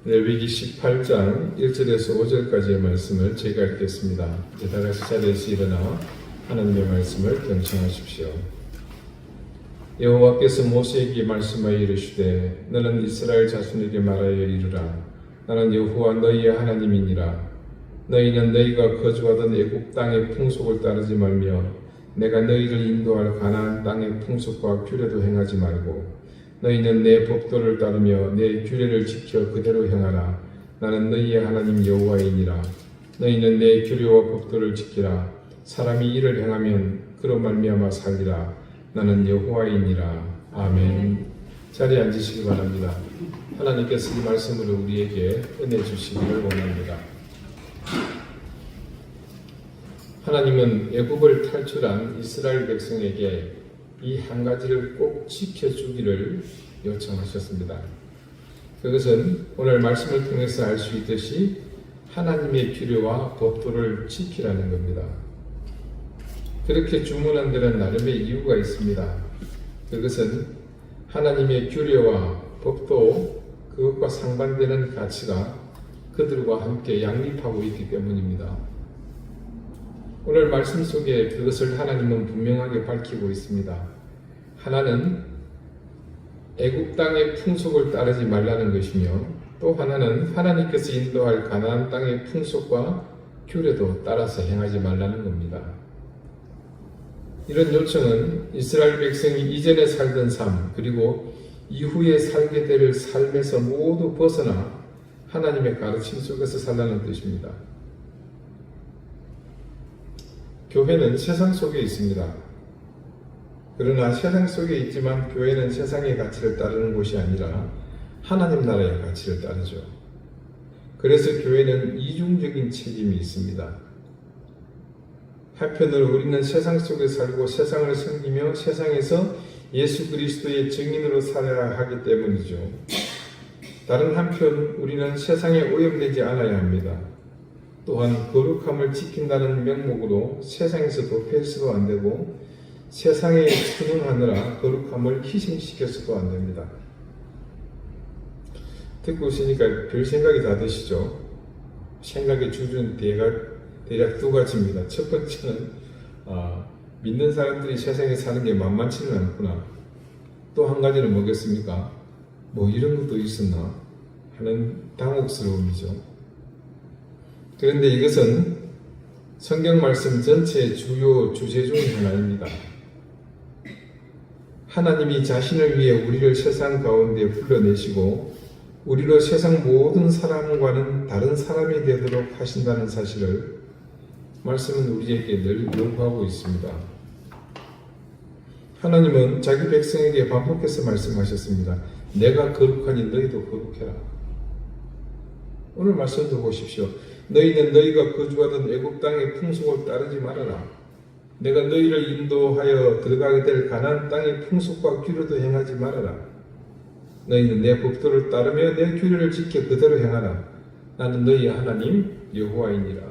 레위기 18장 1절에서 5절까지의 말씀을 제가 읽겠습니다. 이제 다 같이 자리에서 일어나 하나님의 말씀을 경청하십시오. 여호와께서 모세에게 말씀하여 이르시되 너는 이스라엘 자손에게 말하여 이르라. 나는 여호와 너희의 하나님이니라. 너희는 너희가 거주하던 애국 땅의 풍속을 따르지 말며 내가 너희를 인도할 가나안 땅의 풍속과 규례도 행하지 말고 너희는 내 법도를 따르며 내 규례를 지켜 그대로 행하라. 나는 너희의 하나님 여호와이니라. 너희는 내 규례와 법도를 지키라. 사람이 이를 행하면 그로 말미암아 살리라. 나는 여호와이니라. 아멘. 자리에 앉으시기 바랍니다. 하나님께서 이 말씀으로 우리에게 은혜 주시기를 원합니다. 하나님은 애굽을 탈출한 이스라엘 백성에게 이 한 가지를 꼭 지켜주기를 요청하셨습니다. 그것은 오늘 말씀을 통해서 알 수 있듯이 하나님의 규례와 법도를 지키라는 겁니다. 그렇게 주문한 데는 나름의 이유가 있습니다. 그것은 하나님의 규례와 법도 그것과 상반되는 가치가 그들과 함께 양립하고 있기 때문입니다. 오늘 말씀 속에 그것을 하나님은 분명하게 밝히고 있습니다. 하나는 애국 땅의 풍속을 따르지 말라는 것이며 또 하나는 하나님께서 인도할 가나안 땅의 풍속과 규례도 따라서 행하지 말라는 겁니다. 이런 요청은 이스라엘 백성이 이전에 살던 삶 그리고 이후에 살게 될 삶에서 모두 벗어나 하나님의 가르침 속에서 살라는 뜻입니다. 교회는 세상 속에 있습니다. 그러나 세상 속에 있지만 교회는 세상의 가치를 따르는 곳이 아니라 하나님 나라의 가치를 따르죠. 그래서 교회는 이중적인 책임이 있습니다. 한편으로 우리는 세상 속에 살고 세상을 섬기며 세상에서 예수 그리스도의 증인으로 살아야 하기 때문이죠. 다른 한편 우리는 세상에 오염되지 않아야 합니다. 또한 거룩함을 지킨다는 명목으로 세상에서 도피해서도 안 되고 세상에 순응하느라 거룩함을 희생시켜서도 안 됩니다. 듣고 있으니까 별 생각이 다 드시죠? 생각의 주준 대략 두 가지입니다. 첫 번째는 믿는 사람들이 세상에 사는 게 만만치는 않구나. 또 한 가지는 뭐겠습니까? 뭐 이런 것도 있었나 하는 당혹스러움이죠. 그런데 이것은 성경 말씀 전체의 주요 주제 중의 하나입니다. 하나님이 자신을 위해 우리를 세상 가운데 불러내시고 우리로 세상 모든 사람과는 다른 사람이 되도록 하신다는 사실을 말씀은 우리에게 늘 요구하고 있습니다. 하나님은 자기 백성에게 반복해서 말씀하셨습니다. 내가 거룩하니 너희도 거룩해라. 오늘 말씀도 보십시오. 너희는 너희가 거주하던 애국 땅의 풍속을 따르지 말아라. 내가 너희를 인도하여 들어가게 될 가나안 땅의 풍속과 규례도 행하지 말아라. 너희는 내 법도를 따르며 내 규례를 지켜 그대로 행하라. 나는 너희의 하나님 여호와이니라.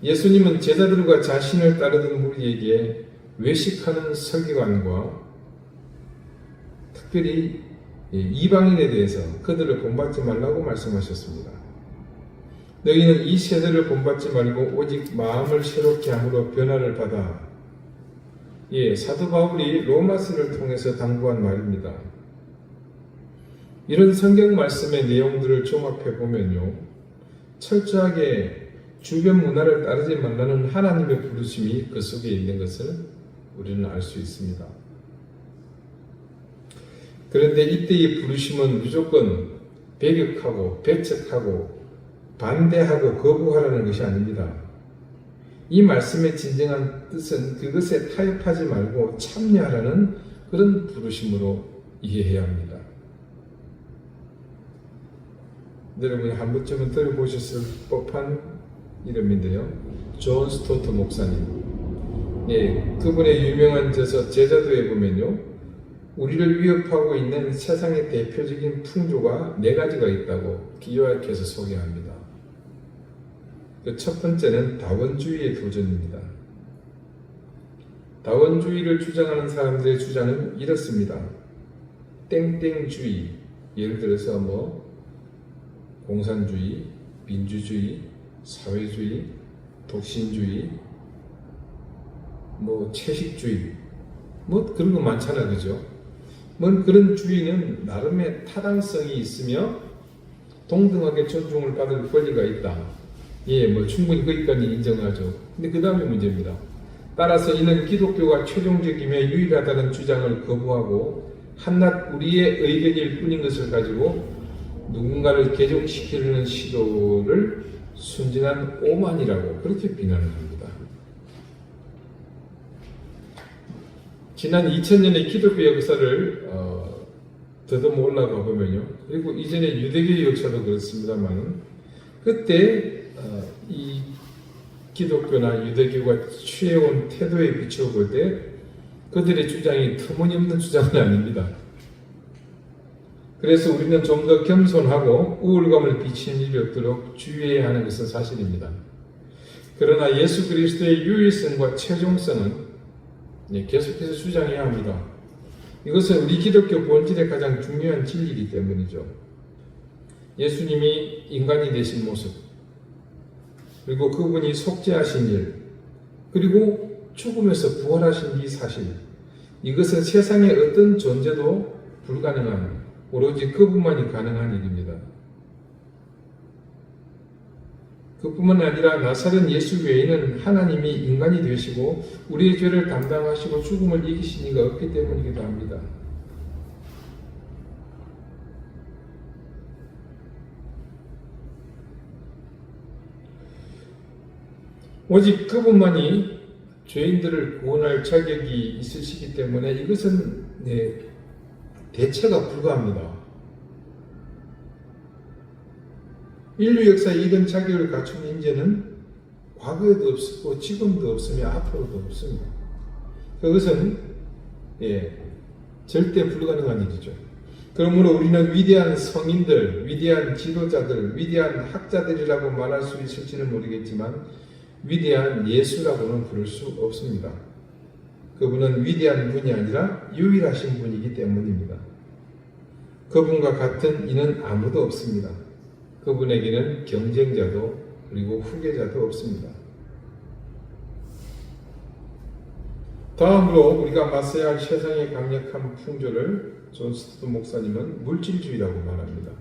예수님은 제자들과 자신을 따르던 무리에게 외식하는 서기관과 특별히 이방인에 대해서 그들을 본받지 말라고 말씀하셨습니다. 너희는 이 세대를 본받지 말고 오직 마음을 새롭게 함으로 변화를 받아. 사도 바울이 로마서를 통해서 당부한 말입니다. 이런 성경 말씀의 내용들을 종합해 보면요, 철저하게 주변 문화를 따르지 말라는 하나님의 부르심이 그 속에 있는 것을 우리는 알 수 있습니다. 그런데 이때의 부르심은 무조건 배격하고 배척하고 반대하고 거부하라는 것이 아닙니다. 이 말씀의 진정한 뜻은 그것에 타협하지 말고 참여하라는 그런 부르심으로 이해해야 합니다. 여러분이 한 번쯤은 들어보셨을 법한 이름인데요. 존 스토트 목사님. 그분의 유명한 저서 제자도에 보면요, 우리를 위협하고 있는 세상의 대표적인 풍조가 4가지가 있다고 기요약해서 소개합니다. 그 첫 번째는 다원주의의 도전입니다. 다원주의를 주장하는 사람들의 주장은 이렇습니다. 땡땡주의, 예를 들어서 공산주의, 민주주의, 사회주의, 독신주의, 채식주의, 그런 거 많잖아, 그죠? 그런 주의는 나름의 타당성이 있으며 동등하게 존중을 받을 권리가 있다. 충분히 거기까지 인정하죠. 근데 그 다음에 문제입니다. 따라서 이는 기독교가 최종적이며 유일하다는 주장을 거부하고 한낱 우리의 의견일 뿐인 것을 가지고 누군가를 개종시키려는 시도를 순진한 오만이라고 그렇게 비난을 합니다. 지난 2000년의 기독교 역사를 더듬어 올라가 보면요. 그리고 이전에 유대교 역사도 그렇습니다만 그때 이 기독교나 유대교가 취해온 태도에 비추어 볼 때 그들의 주장이 터무니없는 주장은 아닙니다. 그래서 우리는 좀 더 겸손하고 우월감을 비치는 일이 없도록 주의해야 하는 것은 사실입니다. 그러나 예수 그리스도의 유일성과 최종성은 계속해서 주장해야 합니다. 이것은 우리 기독교 본질의 가장 중요한 진리이기 때문이죠. 예수님이 인간이 되신 모습, 그리고 그분이 속죄하신 일, 그리고 죽음에서 부활하신 이 사실, 이것은 세상의 어떤 존재도 불가능한, 오로지 그분만이 가능한 일입니다. 그뿐만 아니라 나사렛 예수 외에는 하나님이 인간이 되시고 우리의 죄를 담당하시고 죽음을 이기신 이가 없기 때문이기도 합니다. 오직 그분만이 죄인들을 구원할 자격이 있으시기 때문에 이것은 대체가 불가합니다. 인류 역사에 이런 자격을 갖춘 인재는 과거에도 없었고 지금도 없으며 앞으로도 없습니다. 그것은 절대 불가능한 일이죠. 그러므로 우리는 위대한 성인들, 위대한 지도자들, 위대한 학자들이라고 말할 수 있을지는 모르겠지만 위대한 예수라고는 부를 수 없습니다. 그분은 위대한 분이 아니라 유일하신 분이기 때문입니다. 그분과 같은 이는 아무도 없습니다. 그분에게는 경쟁자도 그리고 후계자도 없습니다. 다음으로 우리가 맞서야 할 세상의 강력한 풍조를 존 스튜어트 목사님은 물질주의라고 말합니다.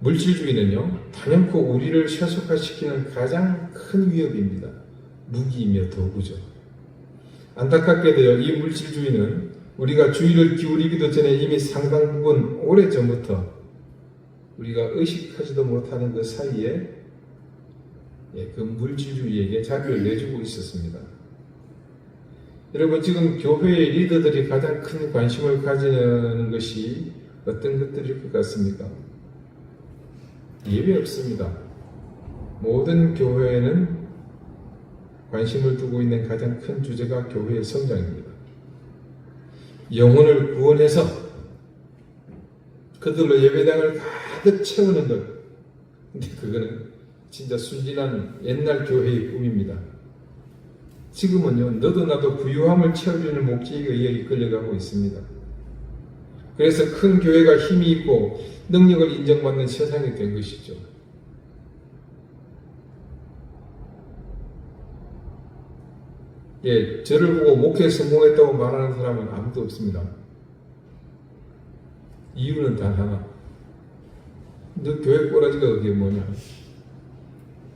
물질주의는요, 단연코 우리를 세속화시키는 가장 큰 위협입니다. 무기이며 도구죠. 안타깝게도요, 이 물질주의는 우리가 주의를 기울이기도 전에 이미 상당 부분 오래전부터 우리가 의식하지도 못하는 그 사이에 그 물질주의에게 자리를 내주고 있었습니다. 여러분, 지금 교회의 리더들이 가장 큰 관심을 가지는 것이 어떤 것들일 것 같습니까? 예외 없습니다. 모든 교회에는 관심을 두고 있는 가장 큰 주제가 교회의 성장입니다. 영혼을 구원해서 그들로 예배당을 가득 채우는 것. 근데 그거는 진짜 순진한 옛날 교회의 꿈입니다. 지금은요, 너도 나도 부유함을 채워주는 목적에 의해 이끌려가고 있습니다. 그래서 큰 교회가 힘이 있고 능력을 인정받는 세상이 된 것이죠. 저를 보고 목회에 성공했다고 말하는 사람은 아무도 없습니다. 이유는 단 하나. 너 교회 꼬라지가 그게 뭐냐?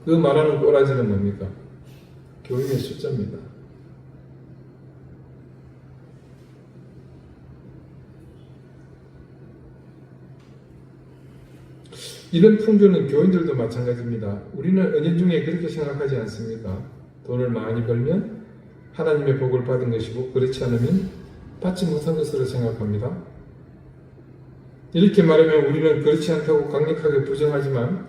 그 말하는 꼬라지는 뭡니까? 교인의 숫자입니다. 이런 풍조는 교인들도 마찬가지입니다. 우리는 은연중에 그렇게 생각하지 않습니까? 돈을 많이 벌면 하나님의 복을 받은 것이고 그렇지 않으면 받지 못한 것으로 생각합니다. 이렇게 말하면 우리는 그렇지 않다고 강력하게 부정하지만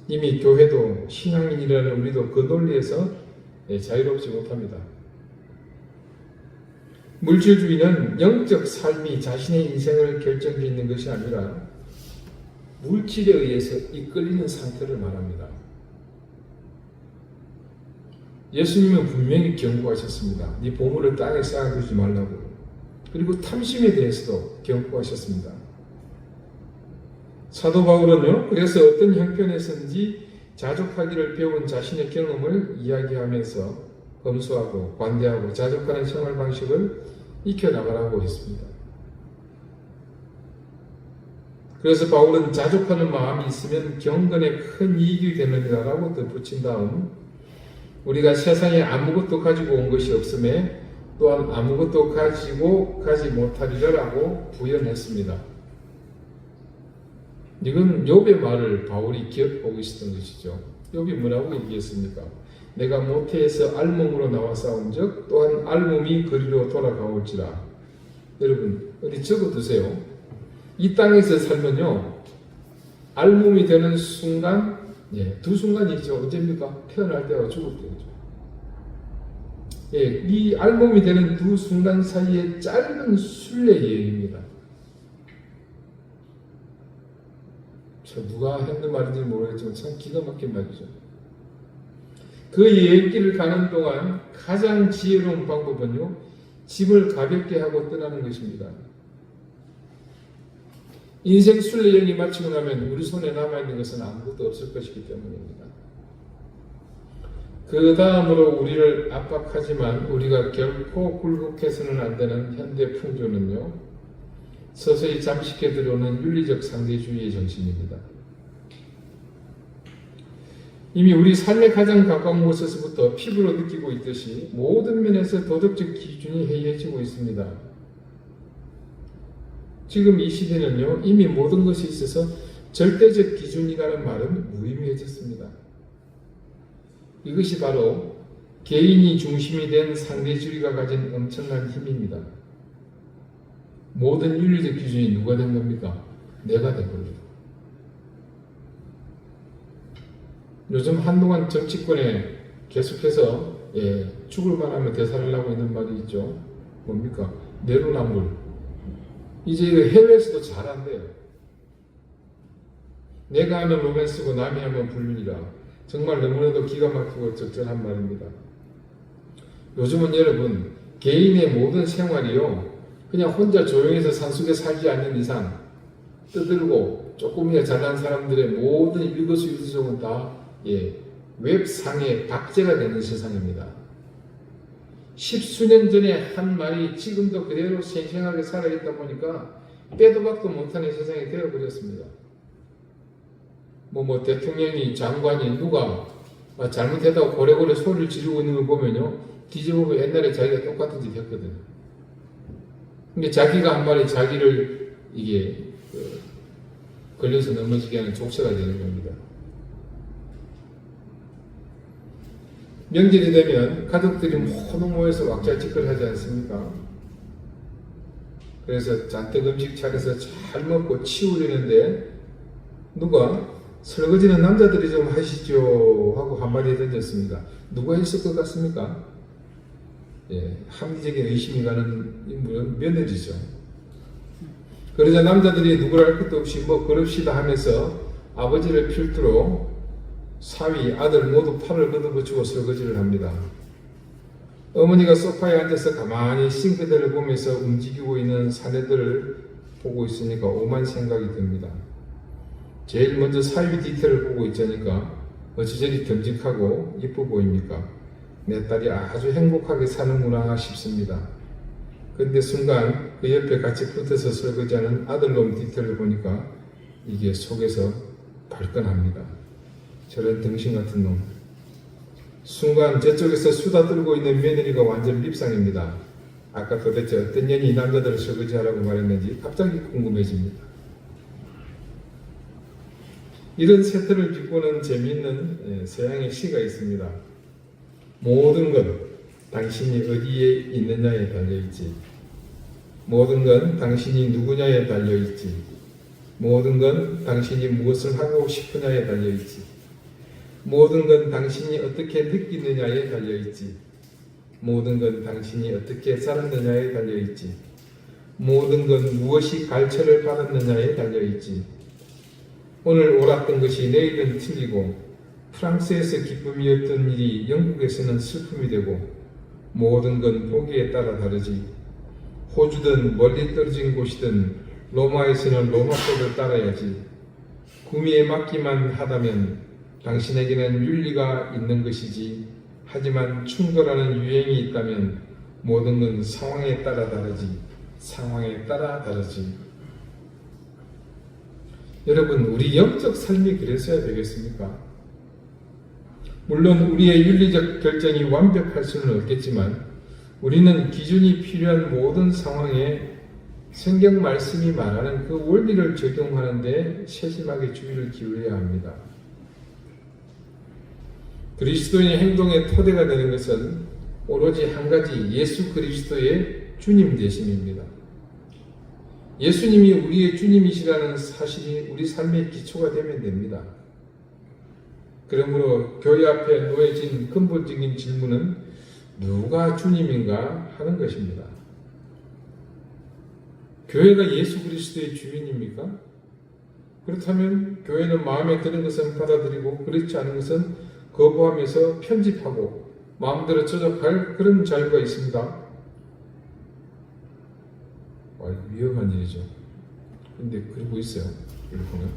이미 교회도 신앙인이라는 우리도 그 논리에서 자유롭지 못합니다. 물질주의는 영적 삶이 자신의 인생을 결정짓는 것이 아니라 물질에 의해서 이끌리는 상태를 말합니다. 예수님은 분명히 경고하셨습니다. 네 보물을 땅에 쌓아두지 말라고. 그리고 탐심에 대해서도 경고하셨습니다. 사도 바울은요, 그래서 어떤 형편에서든지 자족하기를 배운 자신의 경험을 이야기하면서 검소하고 관대하고 자족하는 생활 방식을 익혀나가라고 했습니다. 그래서 바울은 자족하는 마음이 있으면 경건에 큰 이익이 되느니라라고 덧붙인 다음 우리가 세상에 아무것도 가지고 온 것이 없음에 또한 아무것도 가지고 가지 못하리라라고 부연했습니다. 이건 욥의 말을 바울이 기억하고 있었던 것이죠. 욥이 뭐라고 얘기했습니까? 내가 모태에서 알몸으로 나와 싸운 적 또한 알몸이 그리로 돌아가올지라. 여러분 어디 적어두세요. 이 땅에서 살면요 알몸이 되는 순간 두 순간이죠. 언제입니까? 태어날 때와 죽을 때죠. 이 알몸이 되는 두 순간 사이에 짧은 순례 여행입니다. 누가 했는 말인지 모르겠지만 참 기가 막힌 말이죠. 그 여행길을 가는 동안 가장 지혜로운 방법은요 짐을 가볍게 하고 떠나는 것입니다. 인생 순례 여행이 마치고 나면 우리 손에 남아있는 것은 아무것도 없을 것이기 때문입니다. 그 다음으로 우리를 압박하지만 우리가 결코 굴복해서는 안 되는 현대 풍조는요 서서히 잠식해 들어오는 윤리적 상대주의의 정신입니다. 이미 우리 삶의 가장 가까운 곳에서부터 피부로 느끼고 있듯이 모든 면에서 도덕적 기준이 해이해지고 있습니다. 지금 이 시대는요 이미 모든 것에 있어서 절대적 기준이라는 말은 무의미해졌습니다. 이것이 바로 개인이 중심이 된 상대주의가 가진 엄청난 힘입니다. 모든 윤리적 기준이 누가 된 겁니까? 내가 된 겁니다. 요즘 한동안 정치권에 계속해서 죽을 만하면 대사하려고 있는 말이 있죠. 뭡니까? 내로남불. 이제 해외에서도 잘한대요. 내가 하면 로맨스고 남이 하면 불륜이라. 정말 너무나도 기가 막히고 적절한 말입니다. 요즘은 여러분 개인의 모든 생활이요 그냥 혼자 조용해서 산속에 살지 않는 이상 떠들고 조금이나 잘난 사람들의 모든 일거수일투족은 다 웹상의 박제가 되는 세상입니다. 십수년 전에 한 말이 지금도 그대로 생생하게 살아있다 보니까 빼도 박도 못하는 세상이 되어버렸습니다. 대통령이 장관이 누가 잘못했다고 고래고래 소리를 지르고 있는 걸 보면요 뒤져보면 옛날에 자기가 똑같은 짓 했거든요. 근데 자기가 한 말이 자기를 걸려서 넘어지게 하는 족쇄가 되는 겁니다. 명절이 되면 가족들이 모두 모여서 왁자지껄 하지 않습니까? 그래서 잔뜩 음식 차려서 잘 먹고 치우려는데 누가 설거지는 남자들이 좀 하시죠 하고 한마디 던졌습니다. 누가 했을 것 같습니까? 합리적인 의심이 가는 인물은 며느리죠. 그러자 남자들이 누구를 할 것도 없이 그럽시다 하면서 아버지를 필두로 사위, 아들 모두 팔을 걷어붙이고 설거지를 합니다. 어머니가 소파에 앉아서 가만히 싱크대를 보면서 움직이고 있는 사내들을 보고 있으니까 오만 생각이 듭니다. 제일 먼저 사위 디테일을 보고 있자니까 어찌 저리 듬직하고 이뻐 보입니까? 내 딸이 아주 행복하게 사는구나 싶습니다. 근데 순간 그 옆에 같이 붙어서 설거지하는 아들놈 디테일을 보니까 이게 속에서 발끈합니다. 저런 등신 같은 놈. 순간 저쪽에서 수다 떨고 있는 며느리가 완전 밉상입니다. 아까 도대체 어떤 년이 이 남자들을 설거지하라고 말했는지 갑자기 궁금해집니다. 이런 세태를 비꼬는 재미있는 서양의 시가 있습니다. 모든 건 당신이 어디에 있느냐에 달려있지. 모든 건 당신이 누구냐에 달려있지. 모든 건 당신이 무엇을 하고 싶으냐에 달려있지. 모든 건 당신이 어떻게 느끼느냐에 달려있지. 모든 건 당신이 어떻게 살았느냐에 달려있지. 모든 건 무엇이 갈처를 받았느냐에 달려있지. 오늘 옳았던 것이 내일은 틀리고 프랑스에서 기쁨이었던 일이 영국에서는 슬픔이 되고 모든 건 보기에 따라 다르지. 호주든 멀리 떨어진 곳이든 로마에서는 로마법을 따라야지. 구미에 맞기만 하다면 당신에게는 윤리가 있는 것이지. 하지만 충돌하는 유행이 있다면 모든 건 상황에 따라 다르지. 상황에 따라 다르지. 여러분, 우리 영적 삶이 그랬어야 되겠습니까? 물론 우리의 윤리적 결정이 완벽할 수는 없겠지만 우리는 기준이 필요한 모든 상황에 성경 말씀이 말하는 그 원리를 적용하는 데 세심하게 주의를 기울여야 합니다. 그리스도인의 행동의 토대가 되는 것은 오로지 한 가지, 예수 그리스도의 주님 되심입니다. 예수님이 우리의 주님이시라는 사실이 우리 삶의 기초가 되면 됩니다. 그러므로 교회 앞에 놓여진 근본적인 질문은 누가 주님인가 하는 것입니다. 교회가 예수 그리스도의 주인입니까? 그렇다면 교회는 마음에 드는 것은 받아들이고 그렇지 않은 것은 거부하면서 편집하고 마음대로 조작할 그런 자유가 있습니다. 위험한 일이죠. 근데 그러고 있어요. 일본은.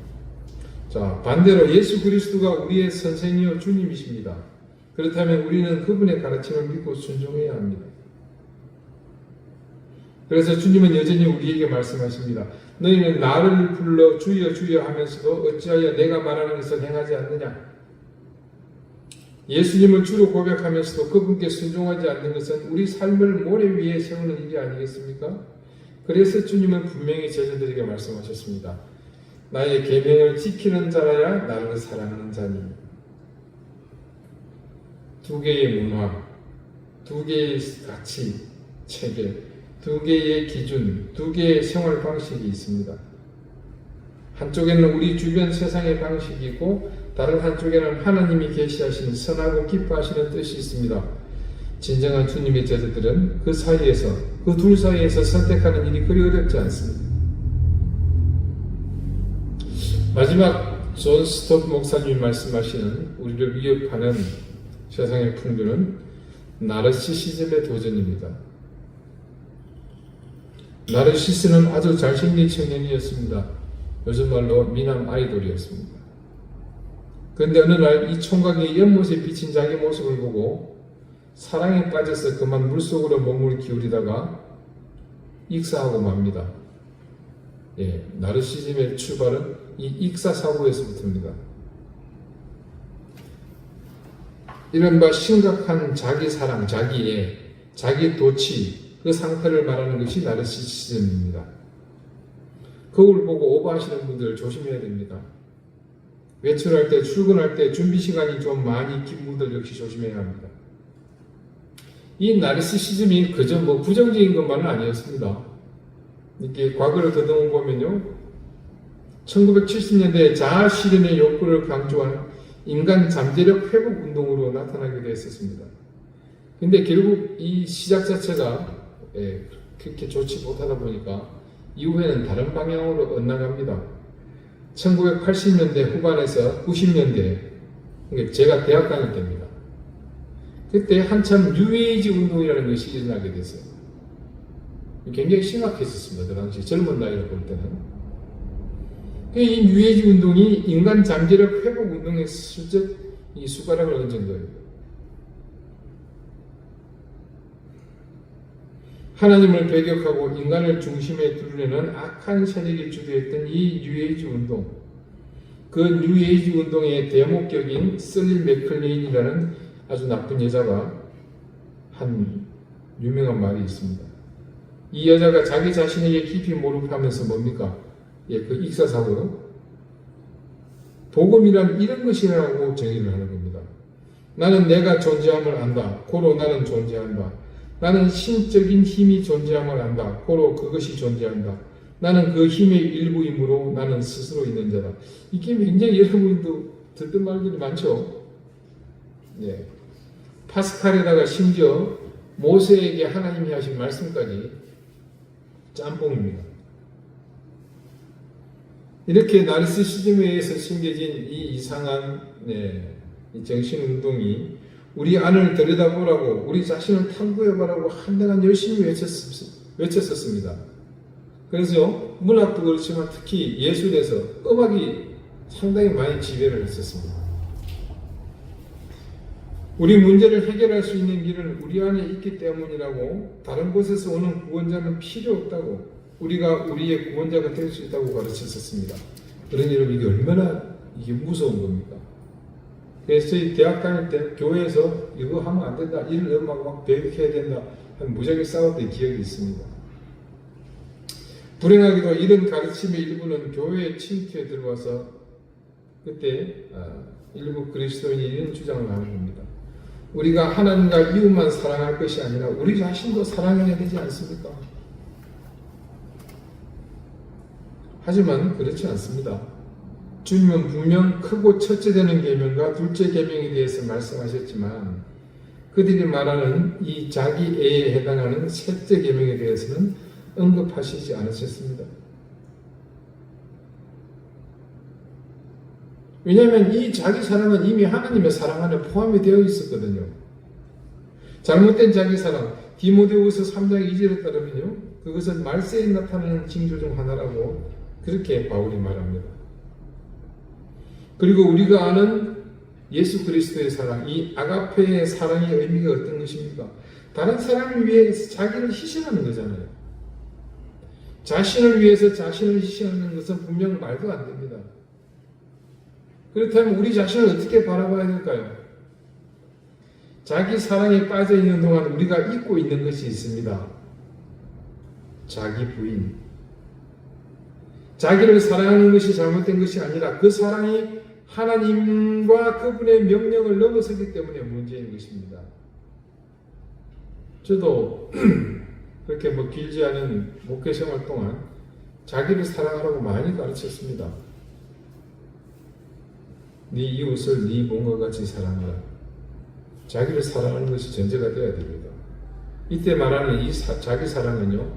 자, 반대로 예수 그리스도가 우리의 선생이요 주님이십니다. 그렇다면 우리는 그분의 가르침을 믿고 순종해야 합니다. 그래서 주님은 여전히 우리에게 말씀하십니다. 너희는 나를 불러 주여 주여 하면서도 어찌하여 내가 말하는 것을 행하지 않느냐? 예수님을 주로 고백하면서도 그분께 순종하지 않는 것은 우리 삶을 모래 위에 세우는 일이 아니겠습니까? 그래서 주님은 분명히 제자들에게 말씀하셨습니다. 나의 계명을 지키는 자라야 나를 사랑하는 자니. 두 개의 문화, 두 개의 가치, 체계, 두 개의 기준, 두 개의 생활 방식이 있습니다. 한쪽에는 우리 주변 세상의 방식이 있고 다른 한쪽에는 하나님이 계시하시는 선하고 기뻐하시는 뜻이 있습니다. 진정한 주님의 제자들은 그 사이에서, 그 둘 사이에서 선택하는 일이 그리 어렵지 않습니다. 마지막 존 스톱 목사님이 말씀하시는 우리를 위협하는 세상의 풍조는 나르시시즘의 도전입니다. 나르시스는 아주 잘생긴 청년이었습니다. 요즘 말로 미남 아이돌이었습니다. 그런데 어느 날 이 총각이 연못에 비친 자기 모습을 보고 사랑에 빠져서 그만 물속으로 몸을 기울이다가 익사하고 맙니다. 나르시즘의 출발은 이 익사사고에서부터입니다. 이른바 심각한 자기 사랑, 자기애, 자기 도취, 그 상태를 말하는 것이 나르시시즘입니다. 거울 보고 오버하시는 분들 조심해야 됩니다. 외출할 때, 출근할 때 준비 시간이 좀 많이 긴 분들 역시 조심해야 합니다. 이 나르시시즘이 그저 부정적인 것만은 아니었습니다. 이렇게 과거를 더듬어 보면요, 1970년대 자아 실현의 욕구를 강조한 인간 잠재력 회복 운동으로 나타나게 되었습니다. 근데 결국 이 시작 자체가 그렇게 좋지 못하다 보니까 이후에는 다른 방향으로 엇나갑니다. 1980년대 후반에서 90년대, 제가 대학 다닐 때입니다. 그때 한참 뉴에이지 운동이라는 것이 일어나게 됐어요. 굉장히 심각했었습니다. 그 당시 젊은 나이로 볼 때는. 이 뉴에이지 운동이 인간 잠재력 회복 운동에 슬쩍 이 숟가락을 얹은 거예요. 하나님을 배격하고 인간을 중심에 두려는 악한 세력이 주도했던 이 뉴에이지 운동, 그 뉴에이지 운동의 대목격인 슬리 맥클레인이라는 아주 나쁜 여자가 한 유명한 말이 있습니다. 이 여자가 자기 자신에게 깊이 몰입하면서 뭡니까? 그 익사사고로 복음이란 이런 것이라고 정의를 하는 겁니다. 나는 내가 존재함을 안다. 고로 나는 존재한다. 나는 신적인 힘이 존재함을 안다. 고로 그것이 존재한다. 나는 그 힘의 일부이므로 나는 스스로 있는 자다. 이게 굉장히 여러분도 듣던 말들이 많죠. 파스칼에다가 심지어 모세에게 하나님이 하신 말씀까지 짬뽕입니다. 이렇게 나르시시즘에 의해서 심겨진 이 이상한 이 정신운동이 우리 안을 들여다보라고, 우리 자신을 탐구해보라고 한동안 열심히 외쳤습니다. 외쳤었습니다. 그래서 문학도 그렇지만 특히 예술에서 음악이 상당히 많이 지배를 했었습니다. 우리 문제를 해결할 수 있는 길은 우리 안에 있기 때문이라고, 다른 곳에서 오는 구원자는 필요 없다고, 우리가 우리의 구원자가 될 수 있다고 가르쳤었습니다. 그러니 여러분, 이게 얼마나 무서운 겁니까? 그래서 저희 대학 다닐 때 교회에서 이거 하면 안 된다, 이런 음악 막 배격해야 된다 하는 무지하게 싸웠던 기억이 있습니다. 불행하게도 이런 가르침의 일부는 교회의 침투에 들어와서 그때 일부 그리스도인이 이런 주장을 하는 겁니다. 우리가 하나님과 이웃만 사랑할 것이 아니라 우리 자신도 사랑해야 되지 않습니까? 하지만 그렇지 않습니다. 주님은 분명 크고 첫째 되는 계명과 둘째 계명에 대해서 말씀하셨지만, 그들이 말하는 이 자기애에 해당하는 셋째 계명에 대해서는 언급하시지 않으셨습니다. 왜냐하면 이 자기 사랑은 이미 하나님의 사랑 안에 포함이 되어 있었거든요. 잘못된 자기 사랑, 디모데후서 3장 2절에 따르면요, 그것은 말세에 나타나는 징조 중 하나라고 그렇게 바울이 말합니다. 그리고 우리가 아는 예수 그리스도의 사랑, 이 아가페의 사랑의 의미가 어떤 것입니까? 다른 사람을 위해서 자기를 희생하는 거잖아요. 자신을 위해서 자신을 희생하는 것은 분명 말도 안 됩니다. 그렇다면 우리 자신을 어떻게 바라봐야 될까요? 자기 사랑에 빠져 있는 동안 우리가 잊고 있는 것이 있습니다. 자기 부인. 자기를 사랑하는 것이 잘못된 것이 아니라 그 사랑이 하나님과 그분의 명령을 넘어서기 때문에 문제인 것입니다. 저도 그렇게 길지 않은 목회 생활 동안 자기를 사랑하라고 많이 가르쳤습니다. 네 이웃을 네 몸과 같이 사랑하라. 자기를 사랑하는 것이 전제가 되어야 됩니다. 이때 말하는 이 자기 사랑은요,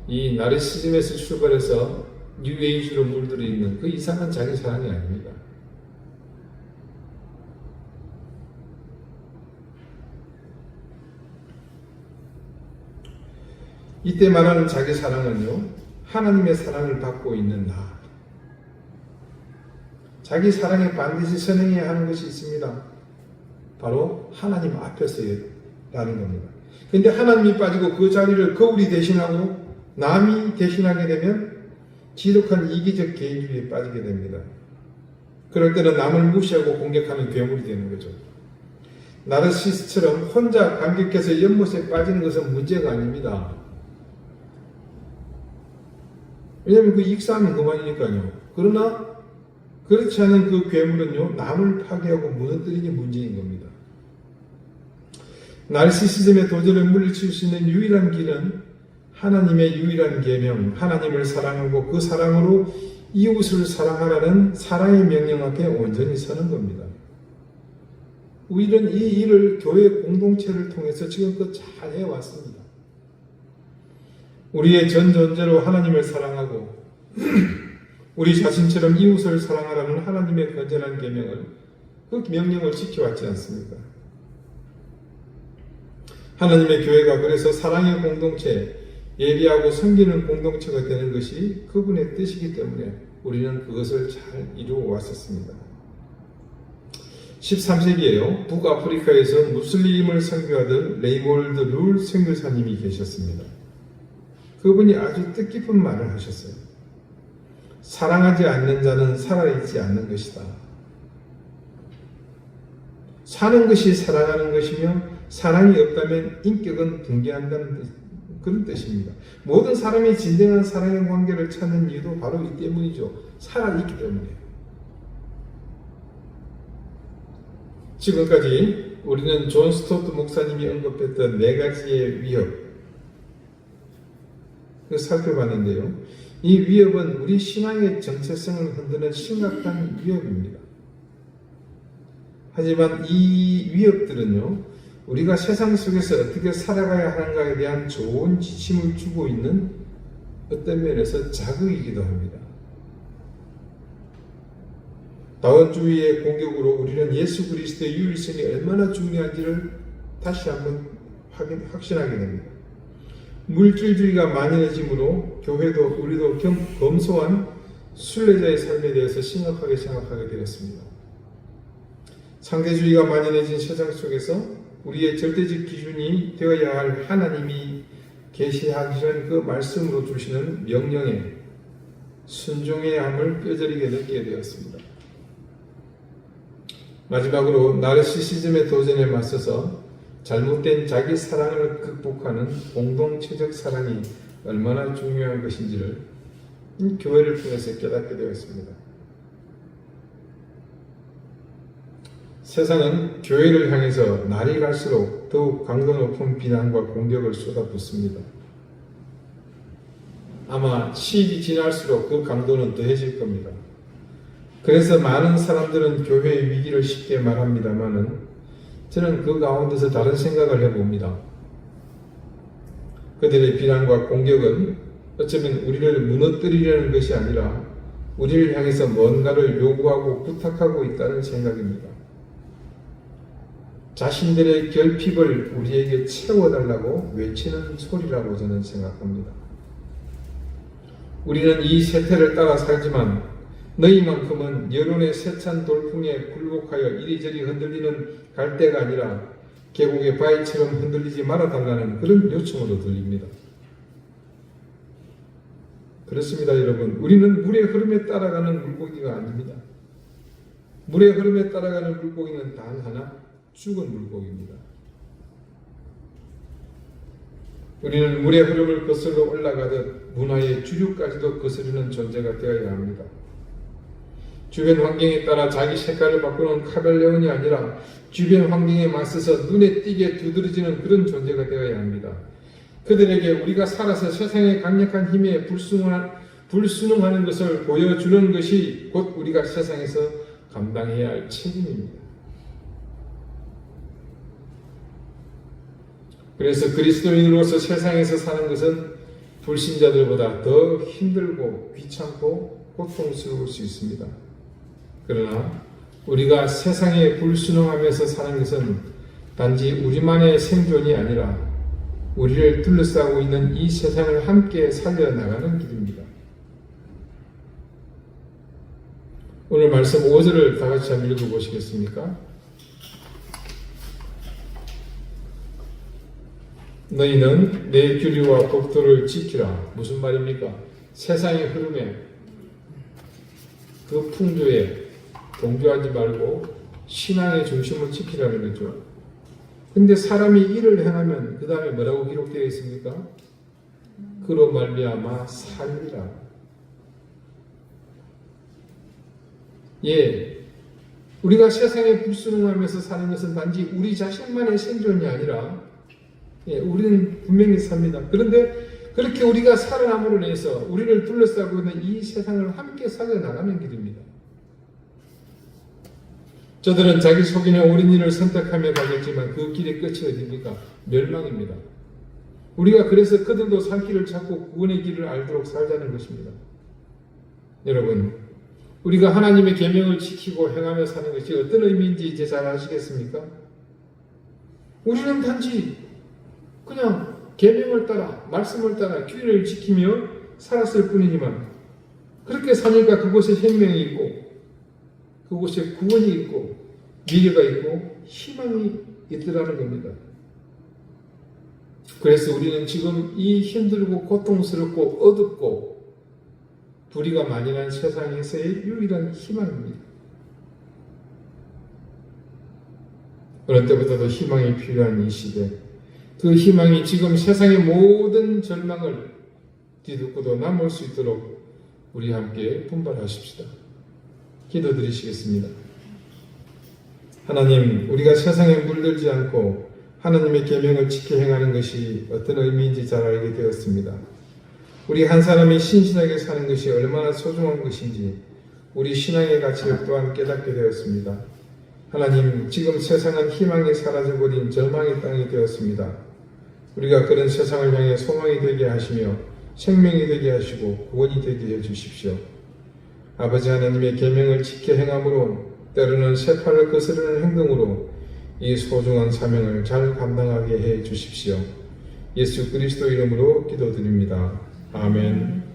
이 나르시즘에서 출발해서 뉴에이지로 물들어 있는 그 이상한 자기 사랑이 아닙니다. 이때 말하는 자기 사랑은요, 하나님의 사랑을 받고 있는 나. 자기 사랑에 반드시 선행해야 하는 것이 있습니다. 바로 하나님 앞에서라는 겁니다. 그런데 하나님이 빠지고 그 자리를 거울이 대신하고 남이 대신하게 되면 지독한 이기적 개인주의에 빠지게 됩니다. 그럴 때는 남을 무시하고 공격하는 괴물이 되는 거죠. 나르시스처럼 혼자 감격해서 연못에 빠지는 것은 문제가 아닙니다. 왜냐하면 그 익사하면 그만이니까요. 그러나 그렇지 않은 그 괴물은요, 남을 파괴하고 무너뜨리는 문제인 겁니다. 나르시시즘의 도전을 물리칠 수 있는 유일한 길은 하나님의 유일한 계명, 하나님을 사랑하고 그 사랑으로 이웃을 사랑하라는 사랑의 명령 앞에 온전히 서는 겁니다. 우리는 이 일을 교회 공동체를 통해서 지금껏 잘 해왔습니다. 우리의 전 존재로 하나님을 사랑하고 우리 자신처럼 이웃을 사랑하라는 하나님의 건전한 계명을, 그 명령을 지켜왔지 않습니까? 하나님의 교회가 그래서 사랑의 공동체, 예비하고 섬기는 공동체가 되는 것이 그분의 뜻이기 때문에 우리는 그것을 잘 이루어 왔었습니다. 13세기에요. 북아프리카에서 무슬림을 선교하던 레이몰드 룰 선교사님이 계셨습니다. 그분이 아주 뜻깊은 말을 하셨어요. 사랑하지 않는 자는 살아있지 않는 것이다. 사는 것이 사랑하는 것이며 사랑이 없다면 인격은 붕괴한다는 그런 뜻입니다. 모든 사람이 진정한 사랑의 관계를 찾는 이유도 바로 이 때문이죠. 살아있기 때문에. 지금까지 우리는 존 스토트 목사님이 언급했던 4가지의 위협, 살펴봤는데요. 이 위협은 우리 신앙의 정체성을 흔드는 심각한 위협입니다. 하지만 이 위협들은요, 우리가 세상 속에서 어떻게 살아가야 하는가에 대한 좋은 지침을 주고 있는 어떤 면에서 자극이기도 합니다. 다원주의의 공격으로 우리는 예수 그리스도의 유일성이 얼마나 중요한지를 다시 한번 확신하게 됩니다. 물질주의가 만연해지므로 교회도 우리도 검소한 순례자의 삶에 대해서 심각하게 생각하게 되었습니다. 상대주의가 만연해진 세상 속에서 우리의 절대적 기준이 되어야 할 하나님이 계시하시는 그 말씀으로 주시는 명령에 순종해야 함을 뼈저리게 느끼게 되었습니다. 마지막으로 나르시시즘의 도전에 맞서서 잘못된 자기 사랑을 극복하는 공동체적 사랑이 얼마나 중요한 것인지를 교회를 통해서 깨닫게 되었습니다. 세상은 교회를 향해서 날이 갈수록 더욱 강도 높은 비난과 공격을 쏟아붓습니다. 아마 시일이 지날수록 그 강도는 더해질 겁니다. 그래서 많은 사람들은 교회의 위기를 쉽게 말합니다마는 저는 그 가운데서 다른 생각을 해봅니다. 그들의 비난과 공격은 어쩌면 우리를 무너뜨리려는 것이 아니라 우리를 향해서 뭔가를 요구하고 부탁하고 있다는 생각입니다. 자신들의 결핍을 우리에게 채워달라고 외치는 소리라고 저는 생각합니다. 우리는 이 세태를 따라 살지만 너희만큼은 여론의 세찬 돌풍에 굴복하여 이리저리 흔들리는 갈대가 아니라 계곡의 바위처럼 흔들리지 말아달라는 그런 요청으로 들립니다. 그렇습니다, 여러분. 우리는 물의 흐름에 따라가는 물고기가 아닙니다. 물의 흐름에 따라가는 물고기는 단 하나, 죽은 물고기입니다. 우리는 물의 흐름을 거슬러 올라가듯 문화의 주류까지도 거스르는 존재가 되어야 합니다. 주변 환경에 따라 자기 색깔을 바꾸는 카멜레온이 아니라 주변 환경에 맞서서 눈에 띄게 두드러지는 그런 존재가 되어야 합니다. 그들에게 우리가 살아서 세상의 강력한 힘에 불순응하는 것을 보여주는 것이 곧 우리가 세상에서 감당해야 할 책임입니다. 그래서 그리스도인으로서 세상에서 사는 것은 불신자들보다 더 힘들고 귀찮고 고통스러울 수 있습니다. 그러나 우리가 세상에 불순응하면서 사는 것은 단지 우리만의 생존이 아니라 우리를 둘러싸고 있는 이 세상을 함께 살려나가는 길입니다. 오늘 말씀 5절을 다 같이 한번 읽어보시겠습니까? 너희는 내 규례와 법도를 지키라. 무슨 말입니까? 세상의 흐름에 그 풍조에 동조하지 말고 신앙의 중심을 지키라는 거죠. 근데 사람이 일을 행하면 그 다음에 뭐라고 기록되어 있습니까? 그로 말미암아 살리라. 예, 우리가 세상에 불순응하면서 사는 것은 단지 우리 자신만의 생존이 아니라 우리는 분명히 삽니다. 그런데 그렇게 우리가 살아남으로 인해서 우리를 둘러싸고 있는 이 세상을 함께 살려나가는 길입니다. 저들은 자기 속이는 옳은 일을 선택하며 가겠지만 그 길의 끝이 어디입니까? 멸망입니다. 우리가 그래서 그들도 살 길을 찾고 구원의 길을 알도록 살자는 것입니다. 여러분, 우리가 하나님의 계명을 지키고 행하며 사는 것이 어떤 의미인지 이제 잘 아시겠습니까? 우리는 단지 그냥 계명을 따라 말씀을 따라 규례를 지키며 살았을 뿐이지만 그렇게 사니까 그곳에 생명이 있고 그곳에 구원이 있고 미래가 있고 희망이 있더라는 겁니다. 그래서 우리는 지금 이 힘들고 고통스럽고 어둡고 불의가 만연한 세상에서의 유일한 희망입니다. 어느 때보다도 희망이 필요한 이 시대, 그 희망이 지금 세상의 모든 절망을 뒤덮고도 남을 수 있도록 우리 함께 분발하십시다. 기도드리시겠습니다. 하나님, 우리가 세상에 물들지 않고 하나님의 계명을 지켜 행하는 것이 어떤 의미인지 잘 알게 되었습니다. 우리 한 사람이 신실하게 사는 것이 얼마나 소중한 것인지 우리 신앙의 가치를 또한 깨닫게 되었습니다. 하나님, 지금 세상은 희망이 사라져버린 절망의 땅이 되었습니다. 우리가 그런 세상을 향해 소망이 되게 하시며 생명이 되게 하시고 구원이 되게 해주십시오. 아버지 하나님의 계명을 지켜 행함으로 때로는 세팔을 거스르는 행동으로 이 소중한 사명을 잘 감당하게 해 주십시오. 예수 그리스도 이름으로 기도드립니다. 아멘.